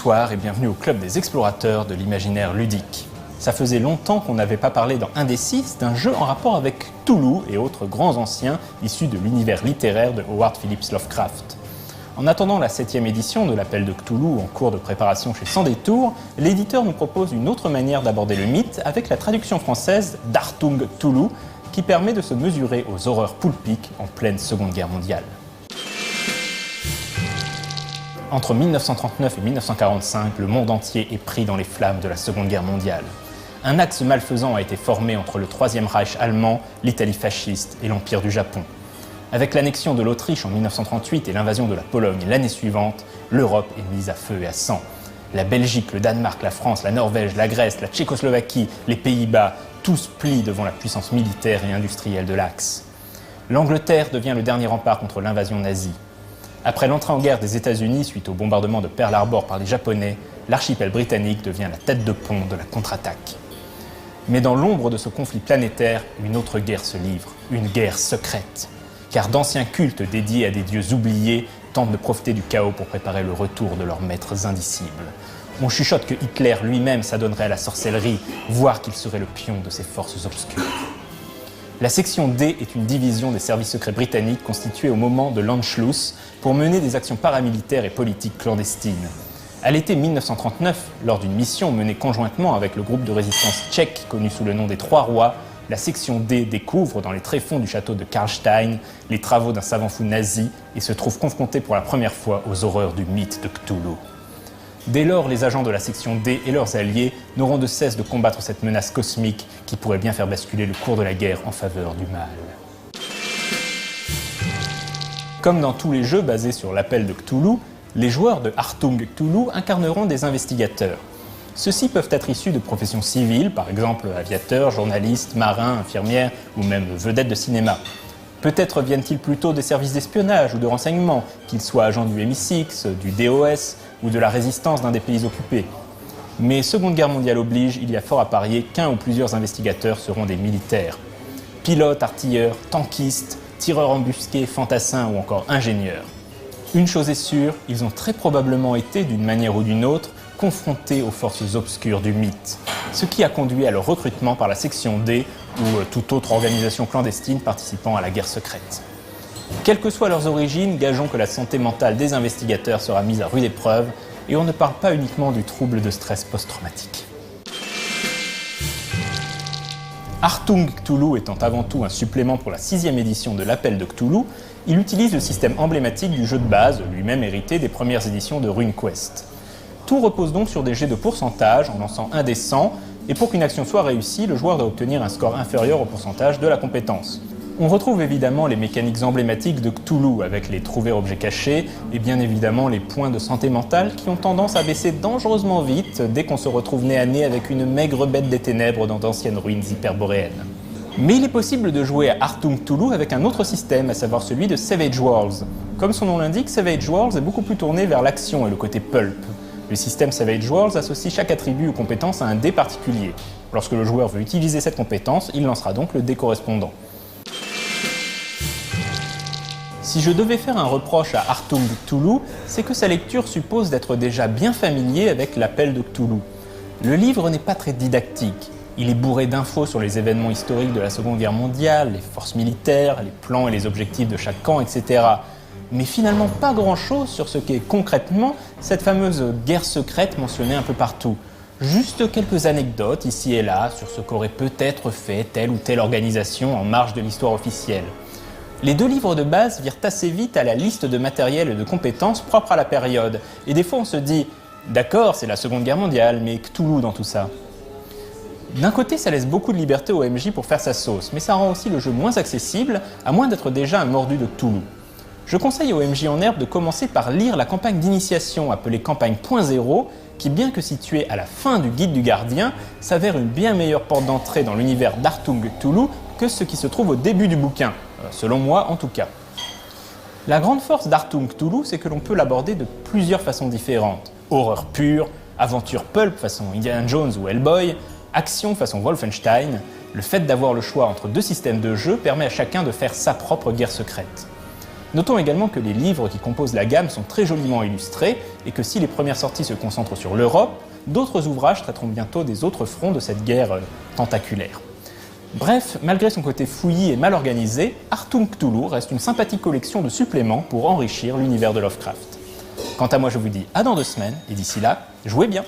Bonsoir et bienvenue au club des explorateurs de l'imaginaire ludique. Ça faisait longtemps qu'on n'avait pas parlé dans Un des Six d'un jeu en rapport avec Cthulhu et autres grands anciens issus de l'univers littéraire de Howard Phillips Lovecraft. En attendant la 7e édition de l'Appel de Cthulhu en cours de préparation chez Sans Détour, l'éditeur nous propose une autre manière d'aborder le mythe avec la traduction française d'Achtung Cthulhu qui permet de se mesurer aux horreurs poulpiques en pleine Seconde Guerre mondiale. Entre 1939 et 1945, le monde entier est pris dans les flammes de la Seconde Guerre mondiale. Un axe malfaisant a été formé entre le Troisième Reich allemand, l'Italie fasciste et l'Empire du Japon. Avec l'annexion de l'Autriche en 1938 et l'invasion de la Pologne l'année suivante, l'Europe est mise à feu et à sang. La Belgique, le Danemark, la France, la Norvège, la Grèce, la Tchécoslovaquie, les Pays-Bas, tous plient devant la puissance militaire et industrielle de l'Axe. L'Angleterre devient le dernier rempart contre l'invasion nazie. Après l'entrée en guerre des États-Unis suite au bombardement de Pearl Harbor par les Japonais, l'archipel britannique devient la tête de pont de la contre-attaque. Mais dans l'ombre de ce conflit planétaire, une autre guerre se livre, une guerre secrète. Car d'anciens cultes dédiés à des dieux oubliés tentent de profiter du chaos pour préparer le retour de leurs maîtres indicibles. On chuchote que Hitler lui-même s'adonnerait à la sorcellerie, voire qu'il serait le pion de ces forces obscures. La section D est une division des services secrets britanniques constituée au moment de l'Anschluss pour mener des actions paramilitaires et politiques clandestines. À l'été 1939, lors d'une mission menée conjointement avec le groupe de résistance tchèque connu sous le nom des Trois Rois, la section D découvre dans les tréfonds du château de Karlstein les travaux d'un savant fou nazi et se trouve confrontée pour la première fois aux horreurs du mythe de Cthulhu. Dès lors, les agents de la section D et leurs alliés n'auront de cesse de combattre cette menace cosmique qui pourrait bien faire basculer le cours de la guerre en faveur du mal. Comme dans tous les jeux basés sur l'appel de Cthulhu, les joueurs de Achtung Cthulhu incarneront des investigateurs. Ceux-ci peuvent être issus de professions civiles, par exemple aviateurs, journalistes, marins, infirmières ou même vedettes de cinéma. Peut-être viennent-ils plutôt des services d'espionnage ou de renseignement, qu'ils soient agents du MI6, du DOS ou de la résistance d'un des pays occupés. Mais Seconde Guerre mondiale oblige, il y a fort à parier qu'un ou plusieurs investigateurs seront des militaires. Pilotes, artilleurs, tankistes, tireurs embusqués, fantassins ou encore ingénieurs. Une chose est sûre, ils ont très probablement été, d'une manière ou d'une autre, confrontés aux forces obscures du mythe, ce qui a conduit à leur recrutement par la section D ou toute autre organisation clandestine participant à la guerre secrète. Quelles que soient leurs origines, gageons que la santé mentale des investigateurs sera mise à rude épreuve et on ne parle pas uniquement du trouble de stress post-traumatique. Achtung Cthulhu étant avant tout un supplément pour la 6e édition de l'Appel de Cthulhu, il utilise le système emblématique du jeu de base, lui-même hérité des premières éditions de RuneQuest. Tout repose donc sur des jets de pourcentage en lançant un dé 100, et pour qu'une action soit réussie, le joueur doit obtenir un score inférieur au pourcentage de la compétence. On retrouve évidemment les mécaniques emblématiques de Cthulhu, avec les trouver objets cachés, et bien évidemment les points de santé mentale qui ont tendance à baisser dangereusement vite dès qu'on se retrouve nez à nez avec une maigre bête des ténèbres dans d'anciennes ruines hyperboréennes. Mais il est possible de jouer à Achtung Cthulhu avec un autre système, à savoir celui de Savage Worlds. Comme son nom l'indique, Savage Worlds est beaucoup plus tourné vers l'action et le côté pulp. Le système Savage Worlds associe chaque attribut ou compétence à un dé particulier. Lorsque le joueur veut utiliser cette compétence, il lancera donc le dé correspondant. Si je devais faire un reproche à Achtung Cthulhu, c'est que sa lecture suppose d'être déjà bien familier avec l'appel de Cthulhu. Le livre n'est pas très didactique. Il est bourré d'infos sur les événements historiques de la Seconde Guerre mondiale, les forces militaires, les plans et les objectifs de chaque camp, etc. Mais finalement pas grand-chose sur ce qu'est concrètement cette fameuse guerre secrète mentionnée un peu partout. Juste quelques anecdotes ici et là sur ce qu'aurait peut-être fait telle ou telle organisation en marge de l'histoire officielle. Les deux livres de base virent assez vite à la liste de matériel et de compétences propres à la période. Et des fois on se dit « D'accord, c'est la Seconde Guerre mondiale, mais Cthulhu dans tout ça ?» D'un côté, ça laisse beaucoup de liberté au MJ pour faire sa sauce, mais ça rend aussi le jeu moins accessible, à moins d'être déjà un mordu de Cthulhu. Je conseille au MJ en herbe de commencer par lire la campagne d'initiation appelée campagne .0, qui bien que située à la fin du guide du gardien, s'avère une bien meilleure porte d'entrée dans l'univers d'Achtung Cthulhu que ce qui se trouve au début du bouquin, selon moi en tout cas. La grande force d'Achtung Cthulhu, c'est que l'on peut l'aborder de plusieurs façons différentes. Horreur pure, aventure pulp façon Indiana Jones ou Hellboy, action façon Wolfenstein. Le fait d'avoir le choix entre deux systèmes de jeu permet à chacun de faire sa propre guerre secrète. Notons également que les livres qui composent la gamme sont très joliment illustrés et que si les premières sorties se concentrent sur l'Europe, d'autres ouvrages traiteront bientôt des autres fronts de cette guerre tentaculaire. Bref, malgré son côté fouillis et mal organisé, Achtung Cthulhu reste une sympathique collection de suppléments pour enrichir l'univers de Lovecraft. Quant à moi, je vous dis à dans 2 semaines, et d'ici là, jouez bien!